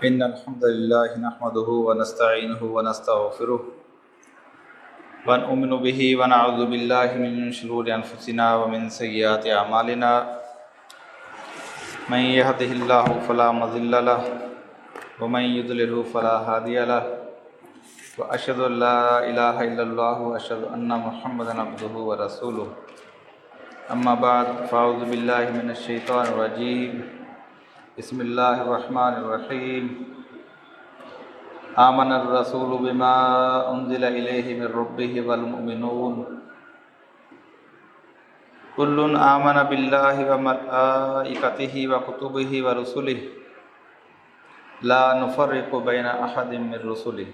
इन्नल हम्दुलिल्लाहि नहमदुहु व नस्तईनुहु व नस्तगफिरुह व नु'मिनु बिही व नअूज़ु बिल्लाहि मिन शुरूरि अनफुसिना व मिन सय्यिआति अमालिना मन यहदिहिल्लाहु फला मुज़िल्ल लहु व मन युद्लिलहु फला हादिय लहु व अशहदु अल्ला इलाहा इल्लल्लाह व अशहदु अन्ना मुहम्मदन अब्दुहु व रसूलुहु अम्मा बाद फ़अऊज़ु बिल्लाहि मिनश शैतानिर रजीम बिस्मिल्लाहिर्रहमानिर्रहीम आमनर रसूलु बिमा उन्ज़िला इलैहि मिर रब्बिहि वल मुमिनून कुल्लुन आमन बिल्लाहि व मलाइकतिहि व कुतुबिहि व रुसुलिहि ला नुफ़र्रिक़ु बैना अहदिम मिर रुसुलिहि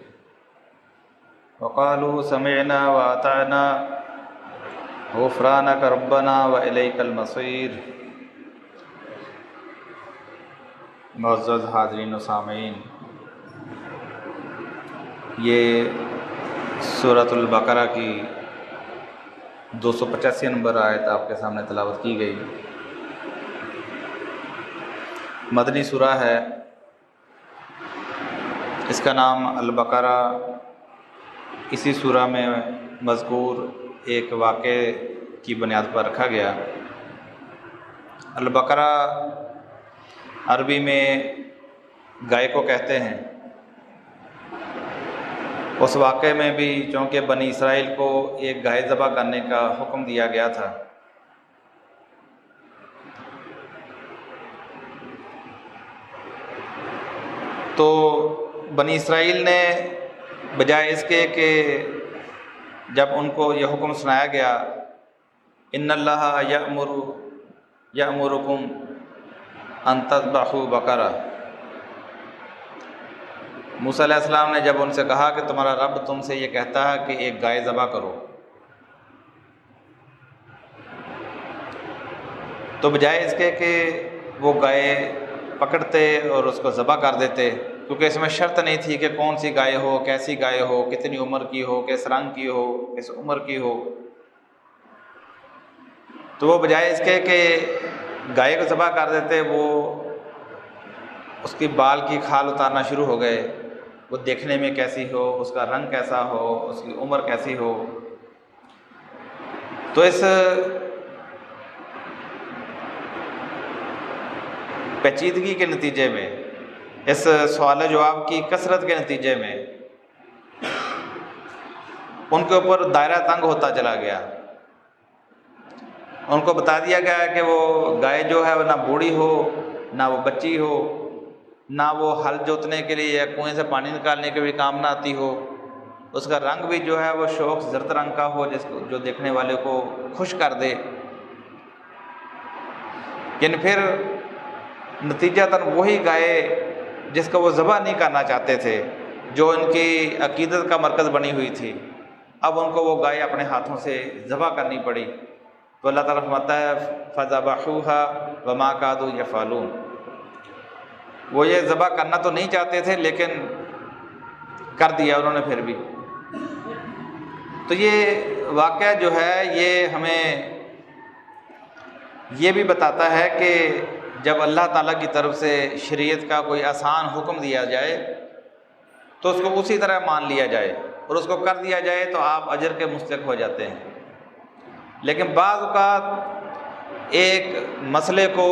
व क़ालू समिअना व अतअना गुफ़्रानक रब्बना व इलैकल मसीर। मुअज़्ज़ज़ हाज़रीन व सामीन, ये सूरतुल बकरा की 285 नंबर आयत आपके सामने तिलावत की गई। मदनी सूरा है, इसका नाम अल बकरा इसी सूरा में मज़कूर एक वाक़े की बुनियाद पर रखा गया। अल बकरा अरबी में गाय को कहते हैं। उस वाक़े में भी चूँकि बनी इसराइल को एक गाय ज़बह करने का हुक्म दिया गया था, तो बनी इसराइल ने बजाय इसके कि जब उनको यह हुक्म सुनाया गया इन्नल्लाहा यअमुरुकुम अन तज़बहू बकरा, मूसा अलैहिस्सलाम ने जब उनसे कहा कि तुम्हारा रब तुमसे ये कहता है कि एक गाय ज़बह करो, तो बजाय इसके कि वो गाय पकड़ते और उसको ज़बह कर देते, क्योंकि इसमें शर्त नहीं थी कि कौन सी गाय हो, कैसी गाय हो, कितनी उम्र की हो, किस रंग की हो, किस उम्र की हो, तो वो बजाय इसके कि गाय को ज़बह कर देते, वो उसकी बाल की खाल उतारना शुरू हो गए। वो देखने में कैसी हो, उसका रंग कैसा हो, उसकी उम्र कैसी हो। तो इस पेचीदगी के नतीजे में, इस सवाल जवाब की कसरत के नतीजे में उनके ऊपर दायरा तंग होता चला गया। उनको बता दिया गया कि वो गाय जो है वो ना बूढ़ी हो, ना वो बच्ची हो, ना वो हल जोतने के लिए या कुएं से पानी निकालने के भी काम ना आती हो, उसका रंग भी जो है वो शौक जर्द रंग का हो, जिसको जो देखने वाले को खुश कर दे। लेकिन फिर नतीजतन वही गाय जिसको वो ज़बह नहीं करना चाहते थे, जो इनकी अकीदत का मरकज़ बनी हुई थी, अब उनको वो गाय अपने हाथों से ज़बह करनी पड़ी। तो अल्लाह ताला फरमाता है फ़ज़बहूहा व मा कादू यफ़अलून, वो ये ज़बह करना तो नहीं चाहते थे लेकिन कर दिया उन्होंने फिर भी। तो ये वाक़या जो है ये हमें ये भी बताता है कि जब अल्लाह ताला की तरफ से शरीयत का कोई आसान हुक्म दिया जाए तो उसको उसी तरह मान लिया जाए, और उसको कर दिया जाए तो आप अजर के मुस्तहिक़ हो जाते हैं। लेकिन बाज़ औक़ात एक मसले को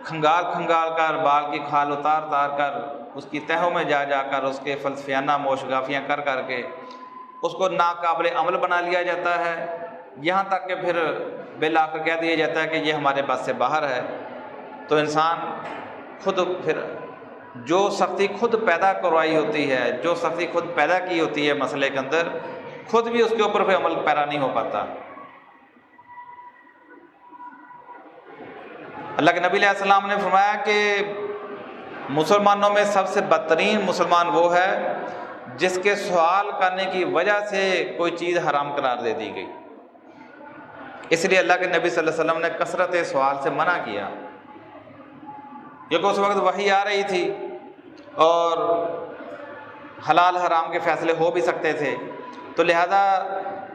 खंगाल कर, बाल की खाल उतार कर, उसकी तहों में जाकर उसके फ़लसफ़ियाना मोशगाफियाँ कर के उसको नाकाबिल अमल बना लिया जाता है। यहाँ तक कि फिर बिल आकर कह दिया जाता है कि ये हमारे बस से बाहर है। तो इंसान खुद फिर जो सख्ती खुद पैदा करवाई होती है, जो सख्ती खुद पैदा की होती है मसले के अंदर, खुद भी उसके ऊपर फिर अमल पैरा नहीं हो पाता। अल्लाह के नबी अलैहिस्सलाम ने फरमाया कि मुसलमानों में सबसे बदतरीन मुसलमान वो है जिसके सवाल करने की वजह से कोई चीज़ हराम करार दे दी गई। इसलिए अल्लाह के नबी सल्लल्लाहु अलैहि वसल्लम ने कसरत सवाल से मना किया, क्योंकि उस वक्त वही आ रही थी और हलाल हराम के फ़ैसले हो भी सकते थे। तो लिहाजा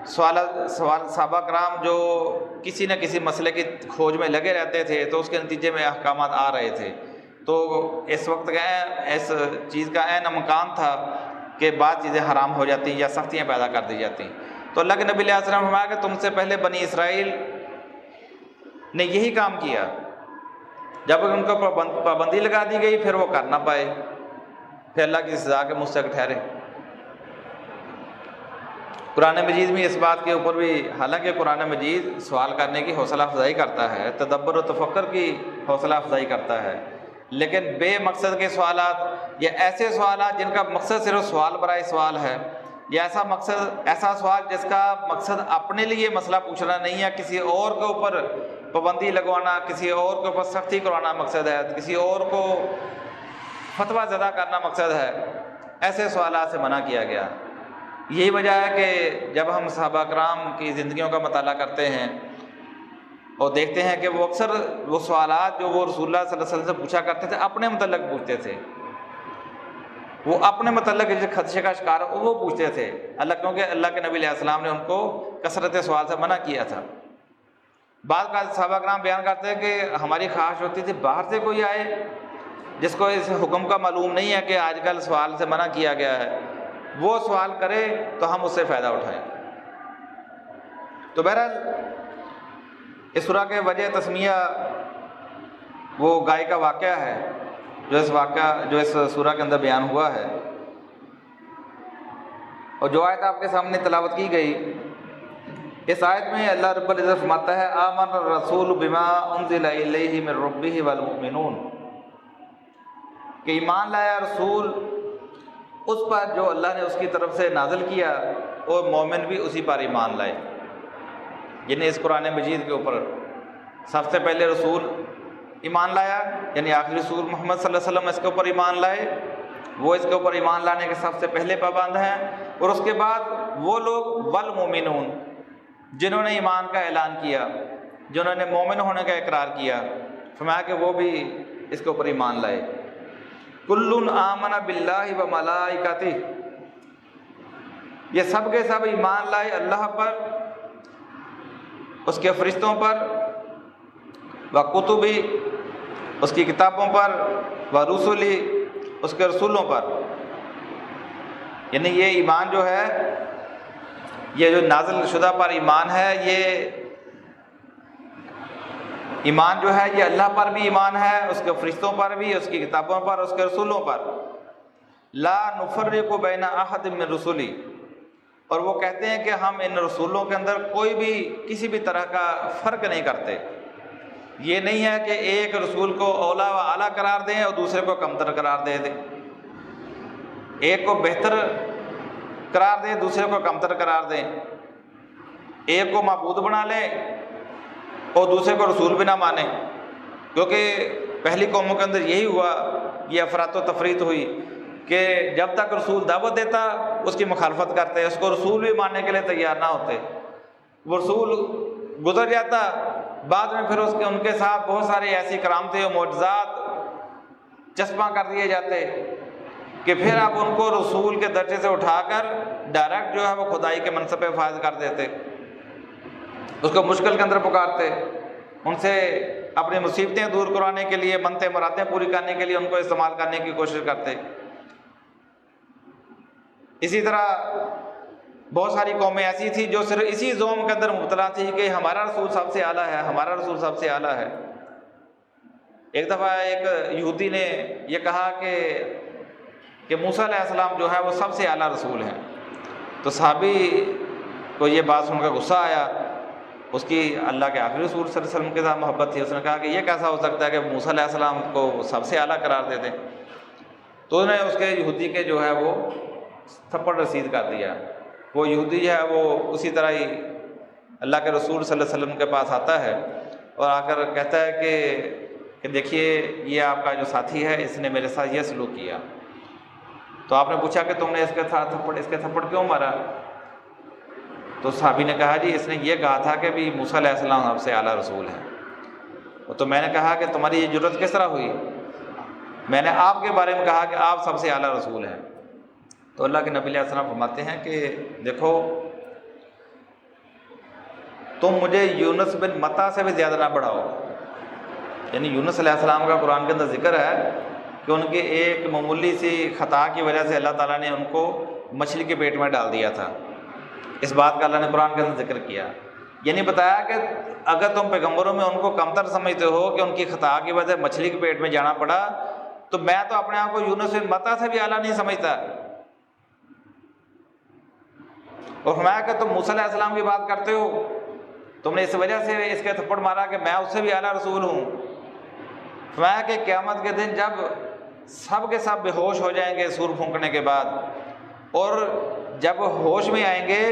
सवाल सहाबा कराम जो किसी न किसी मसले की खोज में लगे रहते थे, तो उसके नतीजे में अहकामात आ रहे थे। तो इस वक्त का इस चीज़ का ऐन अमकान था कि बाद चीज़ें हराम हो जाती या सख्तियाँ पैदा कर दी जाती। तो अल्लाह के नबी अलैहि सल्लम ने फरमाया कि तुमसे पहले बनी इसराइल ने यही काम किया, जब उनको पाबंदी लगा दी गई फिर वो कर ना पाए, फिर अल्लाह की सज़ा के मुस्तहक़ ठहरे। कुरान मजीद में इस बात के ऊपर भी, हालांकि कुरान मजीद सवाल करने की हौसला अफजाई करता है, तदब्बर और तफक्कर की हौसला अफजाई करता है, लेकिन बेमकसद के सवालात या ऐसे सवालात जिनका मकसद सिर्फ सवाल बराए सवाल है, या ऐसा सवाल जिसका मकसद अपने लिए मसला पूछना नहीं है, किसी और के ऊपर पाबंदी लगवाना, किसी और के ऊपर सख्ती करवाना मकसद है, किसी और को फतवा ज़दा करना मकसद है, ऐसे सवालात से मना किया गया। यही वजह है कि जब हम सहाबा कराम की ज़िंदगियों का मताला करते हैं और देखते हैं कि वो अक्सर वो सवालात जो वो रसूलुल्लाह सल्लल्लाहु अलैहि वसल्लम से पूछा करते थे अपने मतलब पूछते थे, वो अपने मतलब जो खदशे का शिकार वो पूछते थे क्योंकि अल्लाह के नबी अलैहि सलाम ने उनको कसरत सवाल से मना किया था। बाद का सहाबा कराम बयान करते हैं कि हमारी ख्वाहिश होती थी बाहर से कोई आए जिसको इस हुक्म का मालूम नहीं है कि आजकल सवाल से मना किया गया है, वो सवाल करे तो हम उससे फ़ायदा उठाएं। तो बहरहाल इस सूरा के वजह तस्मिया वो गाय का वाक़या है जो इस सूरा के अंदर बयान हुआ है। और जो आयत आपके सामने तिलावत की गई, इस आयत में अल्लाह रब्बुल इज़्ज़त फरमाता है आमन रसूल बिमा उनज़िला इलैहि मिन रब्बिहि वल मुमिनून, कि ईमान लाया रसूल उस पर जो अल्लाह ने उसकी तरफ से नाज़िल किया और मोमिन भी उसी पर ईमान लाए। यानी इस कुरान मजीद के ऊपर सबसे पहले रसूल ईमान लाया, यानी आखिरी रसूल मोहम्मद सल्लल्लाहु अलैहि वसल्लम इसके ऊपर ईमान लाए, वो इसके ऊपर ईमान लाने के सबसे पहले पाबंद हैं। और उसके बाद वो लोग वल मोमिनून जिन्होंने ईमान का ऐलान किया, जिन्होंने मोमिन होने का इकरार किया, फरमाया कि वो भी इसके ऊपर ईमान लाए। कुल्लुन आमना बिल्लाहि व मलाइकातिही, ये सब के सब ईमान लाए अल्लाह पर, उसके फरिश्तों पर, व कुतुबी उसकी किताबों पर, व रुसुली उसके रसूलों पर। यानी ये ईमान जो है, ये जो नाज़िल शुदा पर ईमान है, ये ईमान जो है ये अल्लाह पर भी ईमान है, उसके फरिश्तों पर भी, उसकी किताबों पर, उसके रसूलों पर। ला नुफर्रिकु बैना अहद मिन रुसुली, और वो कहते हैं कि हम इन रसूलों के अंदर कोई भी किसी भी तरह का फ़र्क नहीं करते। ये नहीं है कि एक रसूल को औला व आला करार दें और दूसरे को कमतर करार दे दें, एक को बेहतर करार दें दूसरे को कमतर करार दें, एक को माबूद बना लें और दूसरे को रसूल भी ना माने। क्योंकि पहली कौमों के अंदर यही हुआ, ये अफरात व तफरीत हुई कि जब तक रसूल दावत देता उसकी मुखालफत करते, उसको रसूल भी मानने के लिए तैयार ना होते। वो रसूल गुजर जाता, बाद में फिर उनके साथ बहुत सारे ऐसी करामतें और मोजज़ात चस्पा कर दिए जाते कि फिर आप उनको रसूल के दर्जे से उठाकर डायरेक्ट जो है वो खुदाई के मनसब पे फायज कर देते, उसको मुश्किल के अंदर पुकारते, उनसे अपनी मुसीबतें दूर कराने के लिए, मनते मुरादें पूरी करने के लिए उनको इस्तेमाल करने की कोशिश करते। इसी तरह बहुत सारी कौमें ऐसी थी जो सिर्फ इसी ज़ोम के अंदर मुब्तला थी कि हमारा रसूल सबसे आला है, हमारा रसूल सबसे आला है। एक दफ़ा एक यहूदी ने यह कहा कि मूसा अलैहिस्सलाम जो है वो सबसे आला रसूल हैं। तो सहाबी को ये बात सुनकर गुस्सा आया, उसकी अल्लाह के आखिरी रसूल सल्लल्लाहु अलैहि वसल्लम के साथ मोहब्बत थी। उसने कहा कि यह कैसा हो सकता है कि मूसा अलैहिस्सलाम को सबसे आला करार दे दें। तो उन्होंने उसके यहूदी के जो है वो थप्पड़ रसीद कर दिया। वो यहूदी जो है वो उसी तरह ही अल्लाह के रसूल सल्लल्लाहु अलैहि वसल्लम के पास आता है और आकर कहता है कि देखिए ये आपका जो साथी है इसने मेरे साथ ये सलूक किया। तो आपने पूछा कि तुमने इसके थप्पड़ क्यों मारा? तो सहाबी ने कहा जी इसने ये कहा था कि भी मूसा अलैहिस्सलाम सबसे आला रसूल है। तो मैंने कहा कि तुम्हारी ये जुर्रत किस तरह हुई? मैंने आपके बारे में कहा कि आप सबसे आला रसूल हैं। तो अल्लाह के नबी अलैहिस्सलाम फरमाते हैं कि देखो तुम मुझे यूनुस बिन मत्ता से भी ज़्यादा ना बढ़ाओ, यानी यूनुस अलैहिस्सलाम का कुरान के अंदर जिक्र है कि उनकी एक मामूली सी ख़ता की वजह से अल्लाह ताला ने उनको मछली के पेट में डाल दिया था। इस बात का अल्लाह ने कुरान के अंदर जिक्र किया। यानी बताया कि अगर तुम पैगम्बरों में उनको कमतर समझते हो कि उनकी ख़ता की वजह से मछली के पेट में जाना पड़ा, तो मैं तो अपने आप को यूनुस बिन मत्ता से भी आला नहीं समझता। और फरमाया कि तुम मूसा अलैहिस्सलाम की बात करते हो, तुमने इस वजह से इसके थप्पड़ मारा कि मैं उससे भी आला रसूल हूँ। फरमाया कि क़यामत के दिन जब सब के सब बेहोश हो जाएंगे सूर फूंकने के बाद, और जब होश में आएंगे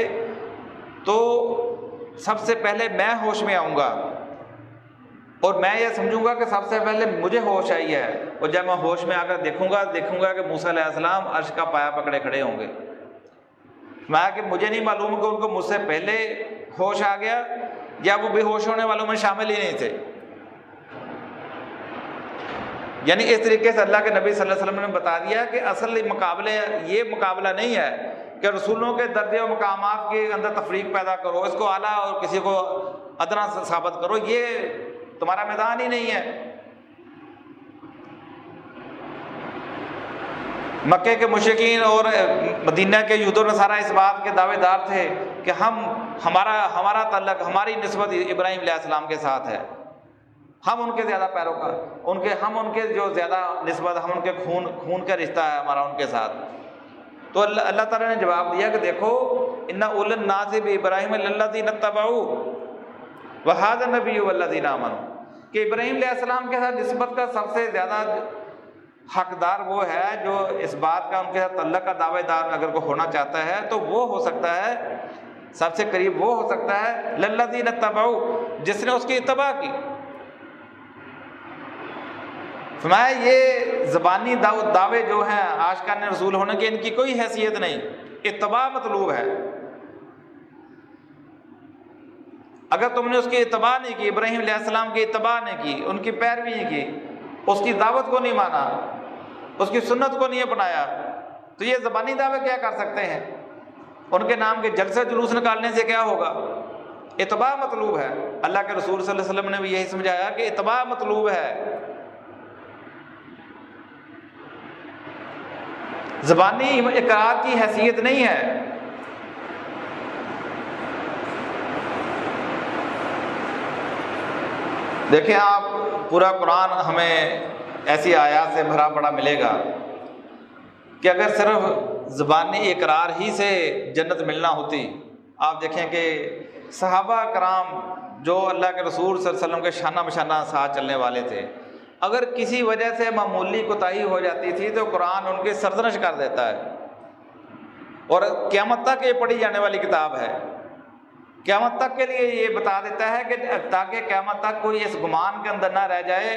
तो सबसे पहले मैं होश में आऊँगा और मैं ये समझूंगा कि सबसे पहले मुझे होश आई है। और जब मैं होश में आकर देखूंगा कि मूसा अलैहिस्सलाम अर्श का पाया पकड़े खड़े होंगे। मैं कि मुझे नहीं मालूम कि उनको मुझसे पहले होश आ गया या वो बेहोश होने वालों में शामिल ही नहीं थे। यानी इस तरीके से अल्लाह के नबी सल्लल्लाहु अलैहि वसल्लम ने बता दिया कि असल मुकाबले ये मुकाबला नहीं है कि रसूलों के दर्जे और मकामात के अंदर तफरीक पैदा करो, इसको आला और किसी को अदना साबित करो, ये तुम्हारा मैदान ही नहीं है। मक्के के मुशरिकीन और मदीना के यहूद व नसारा इस बात के दावेदार थे कि हमारा तल्लक, हमारी निस्बत इब्राहीम अलैहिस्सलाम के साथ है, हम उनके ज़्यादा पैरोकार, हम उनके जो ज़्यादा निस्बत, हम उनके खून का रिश्ता है हमारा उनके साथ। तो अल्लाह ताला ने जवाब दिया कि देखो, इन्ना उलन नाज़िब इब्राहीम लल्लज़ीना तबऊ व हाज़ा नबिय्यु वल्लज़ीना आमनू, कि इब्राहीम अलैहिस्सलाम के साथ निस्बत का सबसे ज़्यादा हकदार वो है जो इस बात का उनके साथ तल्लक का दावेदार अगर को होना चाहता है तो वो हो सकता है, सबसे करीब वो हो सकता है लल्लज़ीना तबऊ, जिसने उसकी इत्तबा की। फरमाया ये ज़बानी दावे जो हैं आशिकान रसूल होने की, इनकी कोई हैसियत नहीं, इत्तबा मतलूब है। अगर तुमने उसकी इत्तबा नहीं की, इब्राहीम अलैहिस्सलाम की इत्तबा नहीं की, उनकी पैरवी नहीं की, उसकी दावत को नहीं माना, उसकी सुन्नत को नहीं अपनाया, तो ये ज़बानी दावे क्या कर सकते हैं? उनके नाम के जलसे जुलूस निकालने से क्या होगा? इत्तबा मतलूब है। अल्लाह के रसूल सल्लल्लाहु अलैहि वसल्लम ने भी यही समझाया कि इत्तबा मतलूब है, ज़बानी इकरार की हैसियत नहीं है। देखें आप, पूरा कुरान हमें ऐसी आयत से भरा पड़ा मिलेगा कि अगर सिर्फ ज़बानी इकरार ही से जन्नत मिलना होती, आप देखें कि सहाबा कराम जो अल्लाह के रसूल सल्लल्लाहु अलैहि वसल्लम के शाना बशाना साथ चलने वाले थे, अगर किसी वजह से मामूली कोताही हो जाती थी तो कुरान उनकी सरजनश कर देता है। और क़यामत तक ये पढ़ी जाने वाली किताब है, क़यामत तक के लिए ये बता देता है कि ताकि क़यामत तक कोई इस गुमान के अंदर ना रह जाए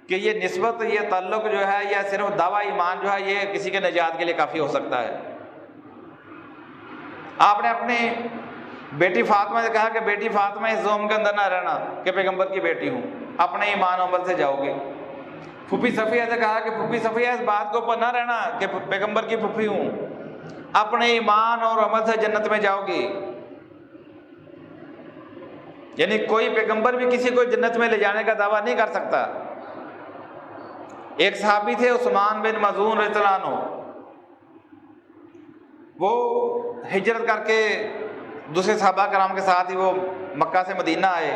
कि ये निस्बत, ये ताल्लुक़ जो है, या सिर्फ दावा ईमान जो है, ये किसी के निजात के लिए काफ़ी हो सकता है। आपने अपनी बेटी फातिमा से कहा कि बेटी फातिमा इस जोम के अंदर ना रहना कि पैगंबर की बेटी हूँ, अपने ईमान अमल से जाओगे। फूफी सफ़िया से कहा कि फूफी सफ़िया इस बात के ऊपर ना रहना कि पैगंबर की फूफी हूँ, अपने ईमान और अमल से जन्नत में जाओगी। यानी कोई पैगंबर भी किसी को जन्नत में ले जाने का दावा नहीं कर सकता। एक सहाबी थे उस्मान बिन मज़ून रज़ियल्लाहु अन्हु, वो हिजरत करके दूसरे सहाबा कराम के साथ ही वो मक्का से मदीना आए,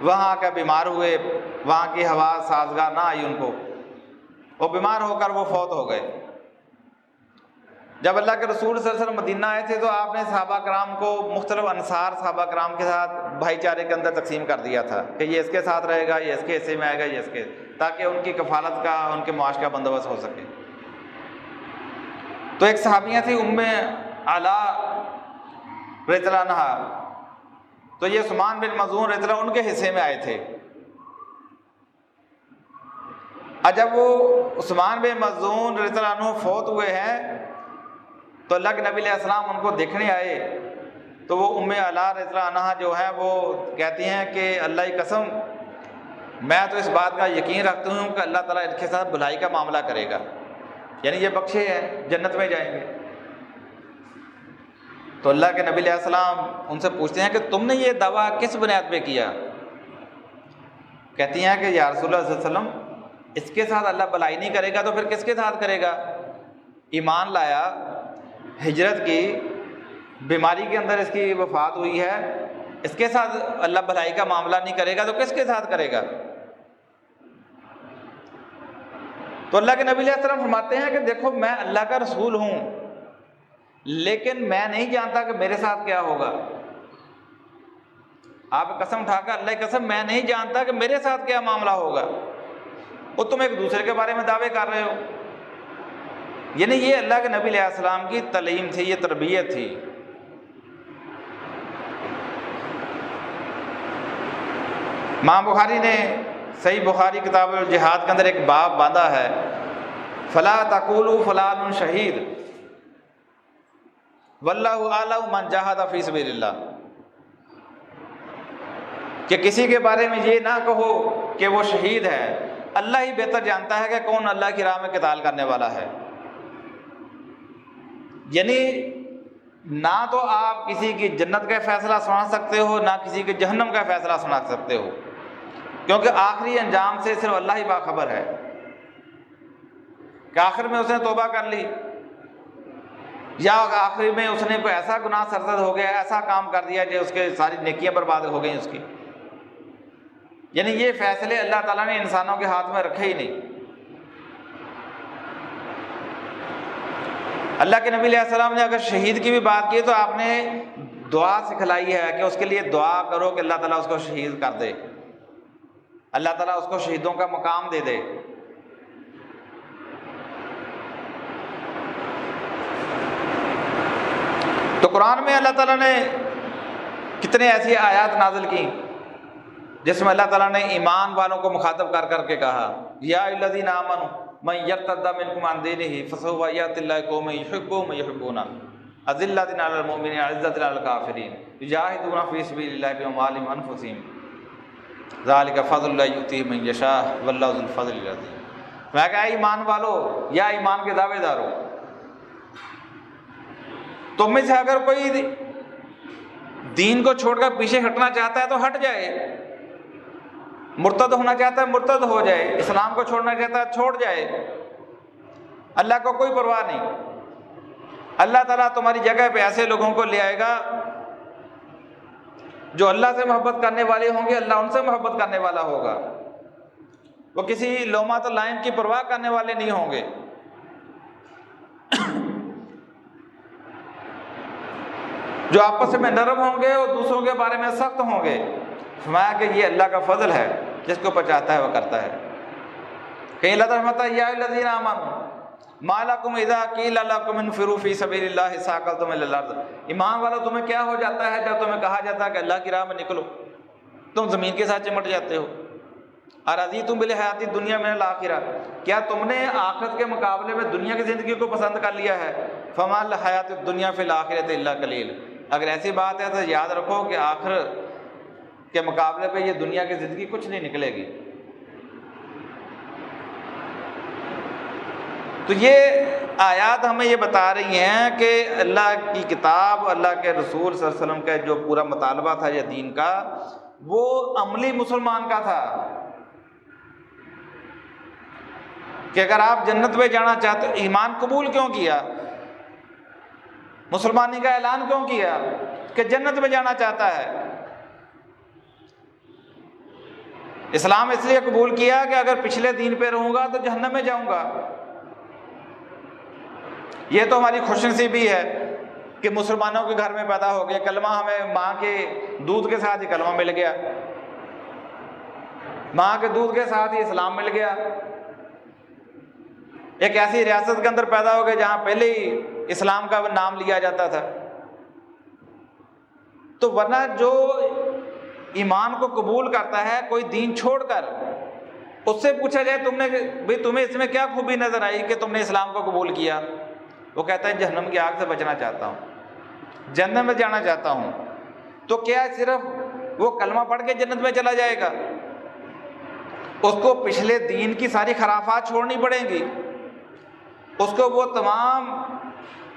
वहाँ आकर बीमार हुए, वहाँ की हवा साजगार ना आई उनको, वो बीमार होकर वो फौत हो गए। जब अल्लाह के रसूल सल्लल्लाहु अलैहि वसल्लम मदीना आए थे तो आपने सहाबा कराम को मुख्तलिफ अंसार सहाबा कराम के साथ भाईचारे के अंदर तकसीम कर दिया था कि ये इसके साथ रहेगा, ये इसके हिस्से में आएगा, ये इसके, ताकि उनकी कफालत का, उनके मुआश का बंदोबस्त हो सके। तो एक सहाबियाँ थी उम्मे आला रज़ियल्लाहु अन्हा, तो ये उस्मान बिन मज़ून रज़ियल्लाहु उनके हिस्से में आए थे। जब वो उस्मान बिन मज़ून रज़ियल्लाहु अन्हु फौत हुए हैं तो अल्लाह के नबी अलैहिस्सलाम उनको देखने आए, तो वो उम्मे अला रज़ियल्लाहु अन्हा जो है वो कहती हैं कि अल्लाह की कसम, मैं तो इस बात का यकीन रखती हूँ कि अल्लाह ताला इनके साथ भलाई का मामला करेगा, यानी ये बख्शे हैं, जन्नत में जाएंगे। तो अल्लाह के नबी अलैहिस्सलाम उनसे पूछते हैं कि तुमने ये दावा किस बुनियाद पे किया? कहती हैं कि या रसूलुल्लाह सल्लल्लाहु अलैहि वसल्लम, इसके साथ अल्लाह भलाई नहीं करेगा तो फिर किसके साथ करेगा? ईमान लाया, हिजरत की, बीमारी के अंदर इसकी वफात हुई है, इसके साथ अल्लाह भलाई का मामला नहीं करेगा तो किसके साथ करेगा? तो अल्लाह के नबी अलैहि सलाम फरमाते हैं कि देखो मैं अल्लाह का रसूल हूँ, लेकिन मैं नहीं जानता कि मेरे साथ क्या होगा। आप कसम उठाकर अल्लाह की कसम, मैं नहीं जानता कि मेरे साथ क्या मामला होगा। वो तुम एक दूसरे के बारे में दावे कर रहे हो। यानी ये अल्लाह के नबी अलैहि सलाम की तालीम थी, ये तरबियत थी। इमाम बुखारी ने सही बुखारी किताब जिहाद के अंदर एक बाब बांधा है, फला तकुलू फलानुन शहीद वल्लाहु आलम मन जहादा फी सबीलिल्लाह, कि किसी के बारे में ये ना कहो कि वो शहीद है, अल्लाह ही बेहतर जानता है कि कौन अल्लाह की राह में क़िताल करने वाला है। यानी ना तो आप किसी की जन्नत का फैसला सुना सकते हो, ना किसी के जहन्नम का फैसला सुना सकते हो, क्योंकि आखिरी अंजाम से सिर्फ अल्लाह ही बाखबर है कि आखिर में उसने तौबा कर ली या आखिर में उसने कोई ऐसा गुनाह सरजद हो गया, ऐसा काम कर दिया जो उसके सारी नेकियां बर्बाद हो गई उसकी। यानी ये फैसले अल्लाह ताला ने इंसानों के हाथ में रखे ही नहीं। अल्लाह के नबी अलैहि सलाम ने अगर शहीद की भी बात की तो आपने दुआ सिखलाई है कि उसके लिए दुआ करो कि अल्लाह ताला उसको शहीद कर दे, अल्लाह ताला उसको शहीदों का मुकाम दे दे। तो कुरान में अल्लाह ताला ने कितने ऐसी आयत नाजिल की जिसमें अल्लाह ताला ने ईमान वालों को मुखातब कर करके कहा, या अय्युहल्लज़ीना आमनू मन यर्तद्दा मिनकुम अन दीनिही फसौफ़ यअतिल्लाहु क़ौमन युहिब्बुहुम व युहिब्बूना अज़िल्लतिन अलल मुमिनीन अज़्ज़तिन अलल काफ़िरीन युजाहिदूना फ़ी सबीलिल्लाहि बिअमवालिहिम व अनफुसिहिम ज़ालिका फ़ज़्लुल्लाहि युअतीहि मन यशाअ वल्लाहु ज़ुल फ़ज़्लिल अज़ीम। मैं कहा ईमान वालो या ईमान के दावेदारों, तुम में से अगर कोई दीन को छोड़कर पीछे हटना चाहता है तो हट जाए, मुर्तद होना चाहता है मुर्तद हो जाए, इस्लाम को छोड़ना चाहता है छोड़ जाए, अल्लाह को कोई परवाह नहीं। अल्लाह ताला तुम्हारी जगह पे ऐसे लोगों को ले आएगा जो अल्लाह से मोहब्बत करने वाले होंगे, अल्लाह उनसे मोहब्बत करने वाला होगा, वो किसी लोमात लाइम की परवाह करने वाले नहीं होंगे। जो आपस में नरम होंगे और दूसरों के बारे में सख्त होंगे। फरमाया कि ये अल्लाह का फजल है, जिसको पचाता है वह करता है। कहीं अल्लाह ताला फरमाता है या अय्युहल्लज़ीना आमनू मा लकुम इज़ा क़ीला लकुम इन्फ़िरू फ़ी सबीलिल्लाहि साक़लतुम इलल अर्ज़। ईमान वालों तुम्हें क्या हो जाता है जब तुम्हें कहा जाता है कि अल्लाह की राह में निकलो, तुम ज़मीन के साथ चिमट जाते हो। अरज़ीतुम बिल हयातिद दुनिया मिनल आखिरा, क्या तुमने आखिरत के मुकाबले में दुनिया की ज़िंदगी को पसंद कर लिया है? फ़माल हयातिद दुनिया फ़िल आखिरति इल्ला क़लील। अगर ऐसी बात है तो याद रखो कि आखिर के मुकाबले पे ये दुनिया की ज़िंदगी कुछ नहीं निकलेगी। तो ये आयत हमें ये बता रही हैं कि अल्लाह की किताब, अल्लाह के रसूल सल्लल्लाहु अलैहि वसल्लम का जो पूरा मुतालबा था ये दीन का, वो अमली मुसलमान का था कि अगर आप जन्नत में जाना चाहते हो, ईमान कबूल क्यों किया, मुसलमानी का ऐलान क्यों किया कि जन्नत में जाना चाहता है। इस्लाम इसलिए कबूल किया कि अगर पिछले दीन पे रहूंगा तो जहन्नम में जाऊंगा। ये तो हमारी खुशनसीबी है कि मुसलमानों के घर में पैदा हो गए, कलमा हमें माँ के दूध के साथ ही कलमा मिल गया, माँ के दूध के साथ ही इस्लाम मिल गया। एक ऐसी रियासत के अंदर पैदा हो गए जहाँ पहले ही इस्लाम का नाम लिया जाता था। तो वरना जो ईमान को कबूल करता है कोई दीन छोड़कर, उससे पूछा जाए तुमने भाई तुम्हें इसमें क्या खूबी नजर आई कि तुमने इस्लाम को कबूल किया, वो कहता है जहन्नम की आग से बचना चाहता हूँ, जन्नत में जाना चाहता हूँ। तो क्या सिर्फ वो कलमा पढ़ के जन्नत में चला जाएगा? उसको पिछले दीन की सारी खराफात छोड़नी पड़ेंगी, उसको वो तमाम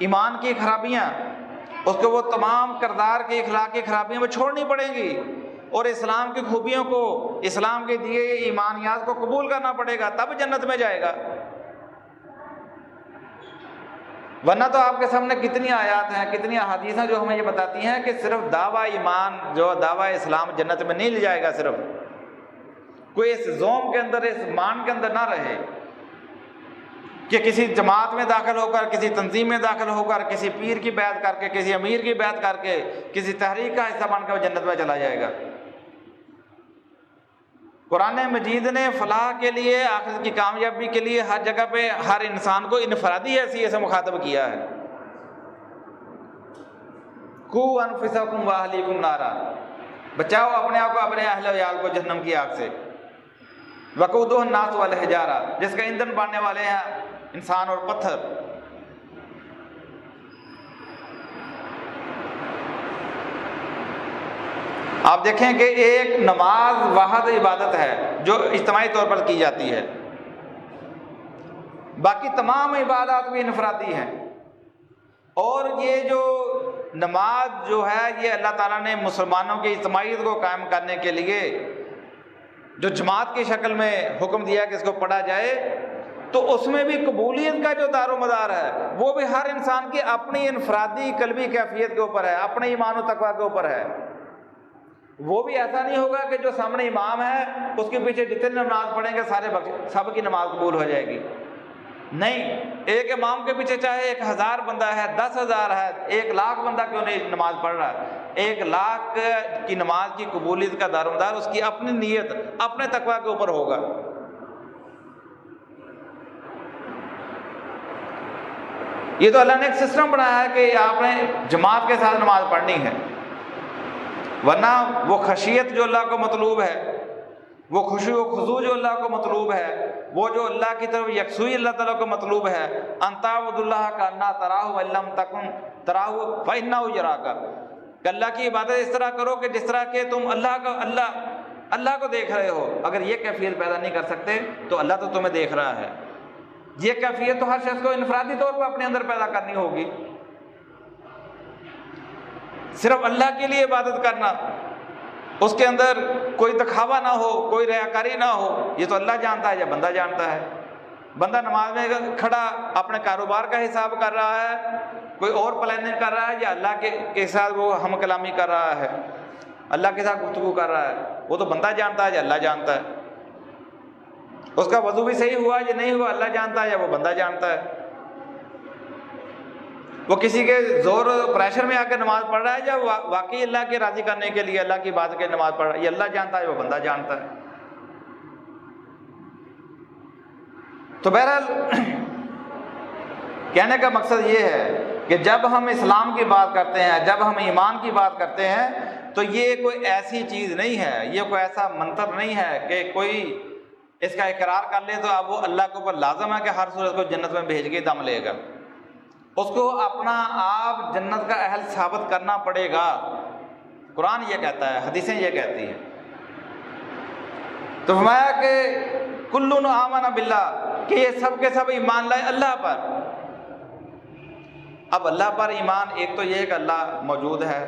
ईमान की खराबियाँ, उसको वो तमाम किरदार की अखलाक की खराबियाँ वो छोड़नी पड़ेंगी। और इस्लाम की खूबियों को, इस्लाम के दिए ईमानियात को कबूल करना पड़ेगा, तब जन्नत में जाएगा। वरना तो आपके सामने कितनी आयात हैं, कितनी अहादीस हैं जो हमें ये बताती हैं कि सिर्फ दावा ईमान, जो दावा इस्लाम जन्नत में नहीं ले जाएगा। सिर्फ कोई इस ज़ोम के अंदर, इस मान के अंदर ना रहे कि किसी जमात में दाखिल होकर, किसी तंजीम में दाखिल होकर, किसी पीर की बैत करके, किसी अमीर की बैत करके, किसी तहरीक का हिस्सा बनकर वो जन्नत में चला जाएगा। कुरान मजीद ने फलाह के लिए, आखिरत की कामयाबी के लिए हर जगह पे हर इंसान को इनफरादी हैसियत से मुखातब किया है। कू अनफुसकुम व अहलीकुम नारा, बचाओ अपने आप को, अपने अहले याल को जहन्नम की आग से। वक़ूदुहा अन्नास वल हिजारा, जिसका ईंधन बनने वाले हैं इंसान और पत्थर। आप देखें कि एक नमाज वाहिद इबादत है जो इज्तिमाई तौर पर की जाती है, बाकी तमाम इबादत भी इनफरादी हैं। और ये जो नमाज जो है, ये अल्लाह ताला ने मुसलमानों की इज्तिमाइयत को कायम करने के लिए जो जमात की शक्ल में हुक्म दिया कि इसको पढ़ा जाए, तो उसमें भी कबूलियत का जो दारोमदार है वो भी हर इंसान की अपनी इनफरादी कल्बी कैफियत के ऊपर है, अपने ईमान और तकवा के ऊपर है। वो भी ऐसा नहीं होगा कि जो सामने इमाम है उसके पीछे जितने नमाज पढ़ेंगे सारे सब की नमाज कबूल हो जाएगी। नहीं, एक इमाम के पीछे चाहे 1000 बंदा है, 10,000 है, 1,00,000 बंदा क्यों नहीं नमाज पढ़ रहा है, 1,00,000 की नमाज की कबूलियत का दारोमदार उसकी अपनी नीयत, अपने तकवा के ऊपर होगा। ये तो अल्लाह ने एक सिस्टम बनाया है कि आपने जमात के साथ नमाज पढ़नी है। वरना वो खशियत जो अल्लाह को मतलूब है, वो खुशी व खुजू जो अल्लाह को मतलूब है, वो जो अल्लाह की तरफ यकसुई अल्लाह ताला को मतलूब है, अंताउदुल्लाह का अन्ना तराहु वल्लम तकुन तराहु फइन्नहु यराका, अल्लाह की इबादत इस तरह करो कि जिस तरह के तुम अल्लाह को देख रहे हो। अगर ये कैफियत पैदा नहीं कर सकते तो अल्लाह तो तुम्हें देख रहा है। ये कैफियत तो हर शख्स को इनफरादी तौर पर अपने अंदर पैदा करनी होगी। सिर्फ अल्लाह के लिए इबादत करना, उसके अंदर कोई दिखावा ना हो, कोई रियाकारी ना हो, ये तो अल्लाह जानता है या बंदा जानता है। बंदा नमाज में खड़ा अपने कारोबार का हिसाब कर रहा है, कोई और प्लानिंग कर रहा है, या अल्लाह के साथ वो हम कलामी कर रहा है, अल्लाह के साथ गुफ्तगू कर रहा है, वो तो बंदा जानता है या अल्लाह जानता है। उसका वजू भी सही हुआ या नहीं हुआ अल्लाह जानता है या वो बंदा जानता है। वो किसी के जोर प्रेशर में आकर नमाज पढ़ रहा है या वाकई अल्लाह के राजी करने के लिए अल्लाह की बात के नमाज पढ़ रहा है, ये अल्लाह जानता है, वो बंदा जानता है। तो बहरहाल कहने का मकसद ये है कि जब हम इस्लाम की बात करते हैं, जब हम ईमान की बात करते हैं, तो ये कोई ऐसी चीज़ नहीं है, ये कोई ऐसा मंत्र नहीं है कि कोई इसका इकरार कर ले तो अब वो अल्लाह के ऊपर लाजम है कि हर सूरत को जन्नत में भेज के दम लेगा। उसको अपना आप जन्नत का अहल साबित करना पड़ेगा। कुरान ये कहता है, हदीसें ये कहती हैं। तो फरमाया कि कुल्लुन आमना बिल्लाह, कि ये सब के सब ईमान लाए अल्लाह पर। अब अल्लाह पर ईमान, एक तो ये है कि अल्लाह मौजूद है,